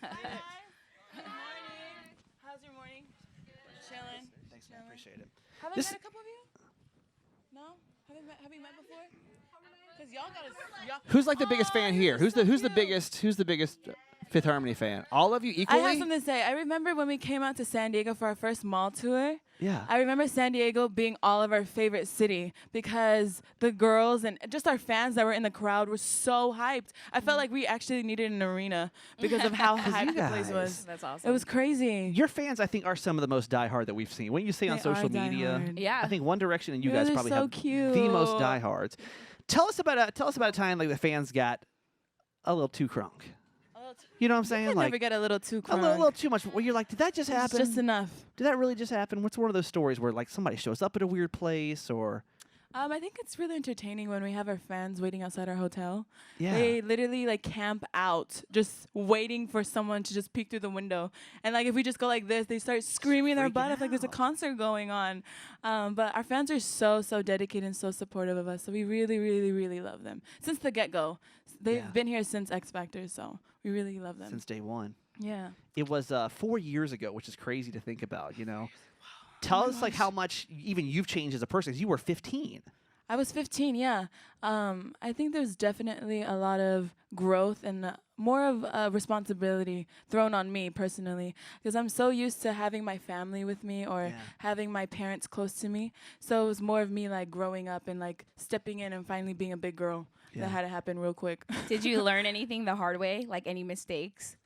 Good morning. How's your morning? Chilling. Thanks, man. Appreciate it. Have I This- met a couple of you? No? Have you met before? Because y'all got to. Who's like the biggest fan here? Who's the biggest Fifth Harmony fan? All of you I equally? have something to say. I remember when we came out to San Diego for our first mall tour. Yeah. I remember San Diego being all of our favorite city because the girls and just our fans that were in the crowd were so hyped. I felt like we actually needed an arena because of how hyped the place was. That's awesome. It was crazy. Your fans, I think, are some of the most diehard that we've seen. When you see on They social are media, diehard. Yeah. I think One Direction and you Yeah, guys they're probably so have cute. the most diehards. Tell us about a time like the fans got a little too crunk. You know what I'm saying? You Like never get a little too a crunk. little too much. Where you're like, did that just It's happen? just enough. Did that really just happen? What's one of those stories where like somebody shows up at a weird place or? I think it's really entertaining when we have our fans waiting outside our hotel. Yeah. They literally like camp out, just waiting for someone to just peek through the window. And like if we just go like this, they start screaming their butt off like there's a concert going on. But our fans are so dedicated and so supportive of us. So we really love them since the get-go. They've been here since X Factor, so we really love them. Since day one. Yeah. It was 4 years ago, which is crazy to think about. You know. Tell us like how much even you've changed as a person. 'Cause you were 15. I was 15, yeah. I think there's definitely a lot of growth and more of a responsibility thrown on me personally because I'm so used to having my family with me or having my parents close to me. So it was more of me like growing up and like stepping in and finally being a big girl. That had to happen real quick. Did you learn anything the hard way? Like any mistakes?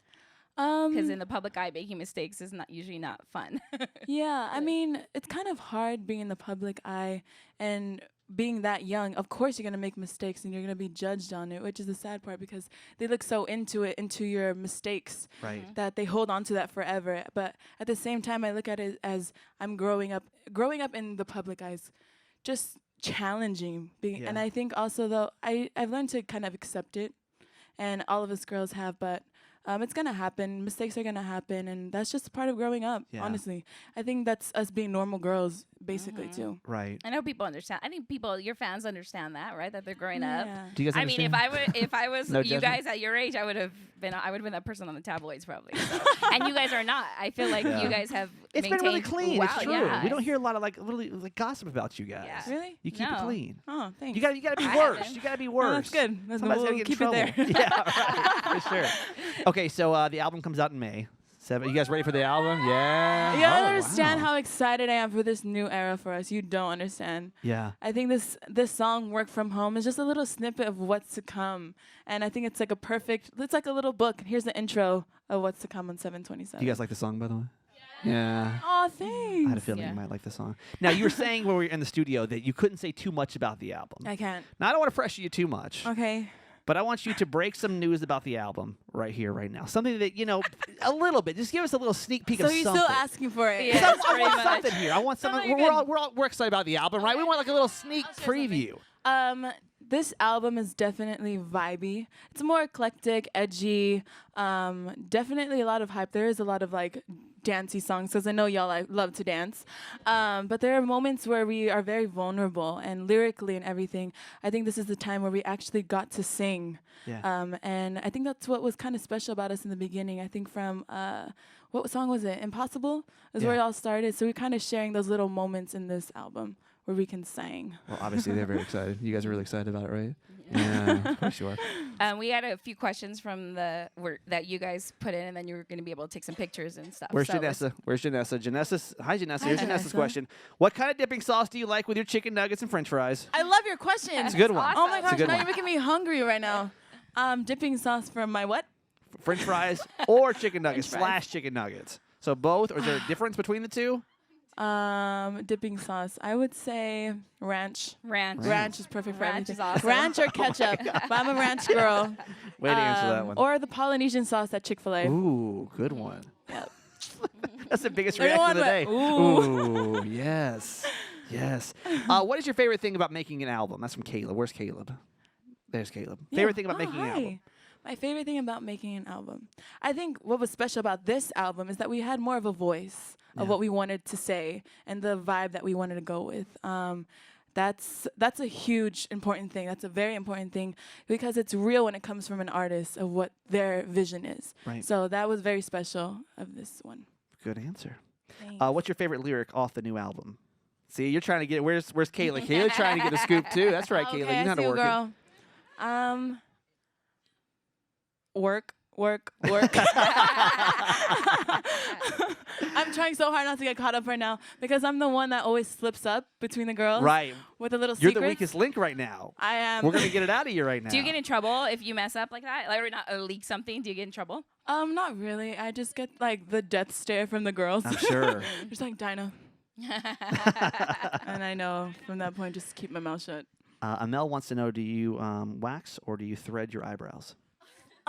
Because in the public eye, making mistakes is not usually not fun. Yeah, I mean, it's kind of hard being in the public eye and being that young. Of course, you're going to make mistakes and you're going to be judged on it, which is the sad part because they look so into your mistakes that they hold on to that forever. But at the same time, I look at it as I'm growing up in the public eyes, just challenging. And I think also, though, I've learned to kind of accept it, and all of us girls have, but it's going to happen. Mistakes are going to happen, and that's just part of growing up, honestly. I think that's us being normal girls, basically, too. Right. I know people understand. I think your fans understand that, right? That they're growing up. Do you guys I mean, if I was No you judgment? guys at your age, I would have been that person on the tabloids probably. So. And you guys are not. I feel like you guys have It's been really clean. Wow, it's true. yeah. We don't hear a lot of like really like gossip about you guys. Yeah. Really? You keep it No. clean. Oh, thanks. You gotta be I worse. haven't. You gotta be Oh, worse. that's good. That's Somebody's we'll gotta get in keep it trouble. there. Yeah, right. For sure. Okay, so the album comes out in May. You guys ready for the album? Yeah. You don't Oh, understand wow. how excited I am for this new era for us. You don't understand. Yeah. I think this song, Work From Home, is just a little snippet of what's to come. And I think it's like it's like a little book. Here's the intro of what's to come on 7/27. Do you guys like the song, by the way? Yeah. Oh, thanks. I had a feeling you might like the song. Now, you were saying when we were in the studio that you couldn't say too much about the album. I can't. Now, I don't want to pressure you too much. Okay. But I want you to break some news about the album right here, right now. Something that, a little bit. Just give us a little sneak peek So of you're something. still asking for it. Yeah. I want pretty something here. I want something. We're excited about the album, right? We want like a little sneak preview. This album is definitely vibey. It's more eclectic, edgy. Definitely a lot of hype. There is a lot of like dancey songs because I know y'all love to dance. But there are moments where we are very vulnerable and lyrically and everything. I think this is the time where we actually got to sing. Yeah. And I think that's what was kind of special about us in the beginning. I think from what song was it? Impossible is where it all started. So we're kind of sharing those little moments in this album where we can sing. Well, obviously, they're very excited. You guys are really excited about it, right? Yeah, of course you are. We had a few questions from that you guys put in, and then you were going to be able to take some pictures and stuff. Where's So Janessa? Where's Janessa? Hi, Janessa. Hi, Here's Janessa's Janessa. question. What kind of dipping sauce do you like with your chicken nuggets and french fries? I love your question. It's a good one. Oh my It's a gosh, good now one. you're making me hungry right now. Dipping sauce for my what? French fries or chicken nuggets French fries. / chicken nuggets. So both, or is there a difference between the two? Dipping sauce. I would say ranch. ranch. Ranch is perfect for Ranch everything. is awesome. Ranch or ketchup. But I'm a ranch girl. Way to answer that one. Or the Polynesian sauce at Chick-fil-A. Ooh, good one. Yep. That's the biggest Everyone reaction of the day. went, Ooh, yes. Yes. What is your favorite thing about making an album? That's from Caleb. Where's Caleb? There's Caleb. Yeah. Favorite thing about Oh, making an hi. album? My favorite thing about making an album. I think what was special about this album is that we had more of a voice of what we wanted to say and the vibe that we wanted to go with. that's a huge important thing. That's a very important thing because it's real when it comes from an artist of what their vision is. Right. So that was very special of this one. Good answer. Thanks. What's your favorite lyric off the new album? See, you're trying to get where's Kayla? Kayla trying to get a scoop too. That's right, okay, Kayla. You know how to work girl. Work. I'm trying so hard not to get caught up right now because I'm the one that always slips up between the girls. Right. With a little You're secret. the weakest link right now. I am. We're gonna get it out of you right now. Do you get in trouble if you mess up like that? Like, or not leak something? Do you get in trouble? Not really. I just get like the death stare from the girls. I'm sure. Just like Dinah. And I know from that point, just keep my mouth shut. Amel wants to know: do you wax or do you thread your eyebrows?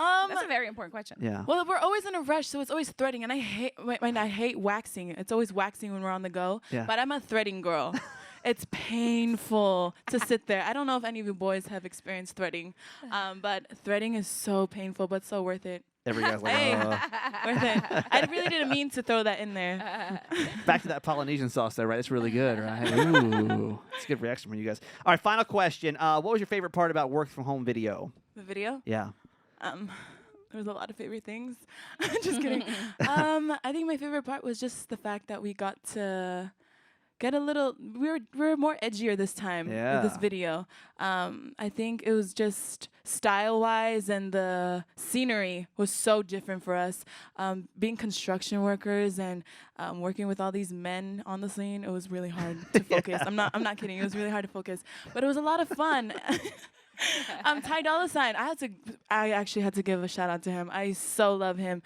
That's a very important question. Yeah. Well, we're always in a rush, so it's always threading, and I hate waxing. It's always waxing when we're on the go. Yeah. But I'm a threading girl. It's painful to sit there. I don't know if any of you boys have experienced threading, but threading is so painful, but so worth it. Every guy's like, Hey, worth it. I really didn't mean to throw that in there. Back to that Polynesian sauce there, right? It's really good, right? Ooh. It's a good reaction from you guys. All right, final question. What was your favorite part about work from home video? The video? Yeah. There was a lot of favorite things. Just kidding. I think my favorite part was just the fact that we got to get a little. We were more edgier this time with this video. I think it was just style-wise and the scenery was so different for us. Being construction workers and working with all these men on the scene, it was really hard to focus. I'm not kidding. It was really hard to focus, but it was a lot of fun. Ty Dolla $ign. I actually had to give a shout out to him. I so love him.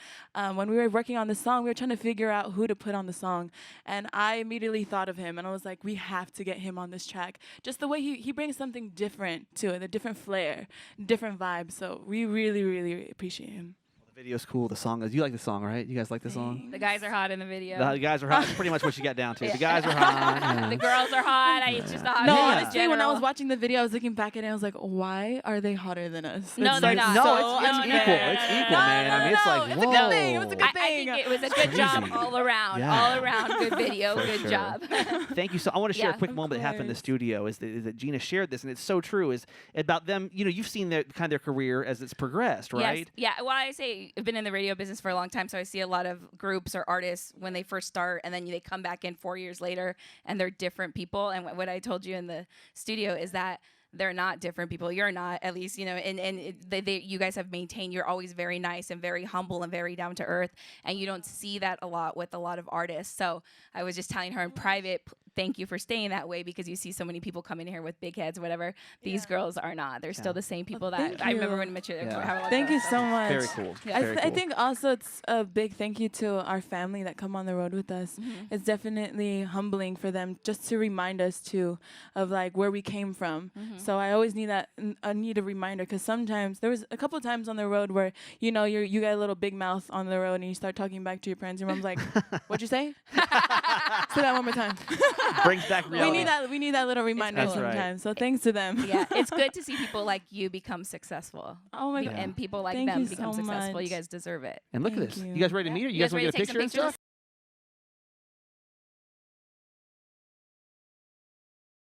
When we were working on this song, we were trying to figure out who to put on the song, and I immediately thought of him, and I was like, we have to get him on this track. Just the way he brings something different to it, a different flair, different vibe. So we really, really appreciate him. The video's cool. The song is. You like the song, right? You guys like the song? The guys are hot in the video. The guys are hot. That's pretty much what you got down to. The guys are hot. Yeah. The girls are hot. It's just a hot No, video in honestly, when I general. was watching the video, I was looking back at it, and I was like, why are they hotter than us? No, It's they're like not. No, so it's unfair. equal. It's equal, man. I mean, it's like, it's whoa. a good thing. It was a good I thing. think it was a good job crazy. all around. Yeah. All around, good video, For good sure. job. Thank you. So I want to share a Yeah, quick of moment that happened in the course. studio. Is that Geena shared this, and it's so true. Is about them. You know, you've seen their kind of their career as it's progressed, right? Yes. Yeah. Well, I say I've been in the radio business for a long time, so I see a lot of groups or artists when they first start, and then they come back in 4 years later, and they're different people. And what I told you in the studio is that they're not different people. You're not, at least, you know, and you guys have maintained, you're always very nice and very humble and very down to earth. And you don't see that a lot with a lot of artists. So I was just telling her in private, thank you for staying that way, because you see so many people come in here with big heads, whatever. These girls are not. They're still the same people that thank I remember you. when Mitchell. Yeah. Thank you so much. Very cool. Yeah. Very I cool. think also it's a big thank you to our family that come on the road with us. It's definitely humbling for them just to remind us too of like where we came from. So I always need that. I need a reminder, because sometimes there was a couple of times on the road where you get a little big mouth on the road and you start talking back to your parents. Your mom's like, "What'd you say?" Say that one more time. Brings back reality. We need that little reminder That's right. sometimes. So thanks to them. Yeah, it's good to see people like you become successful. Oh my Yeah. God. And people like Thank them you become so successful. much. You guys deserve it. And look at Thank this. you. You guys ready to meet her? You guys want to ready get a to take picture some and stuff?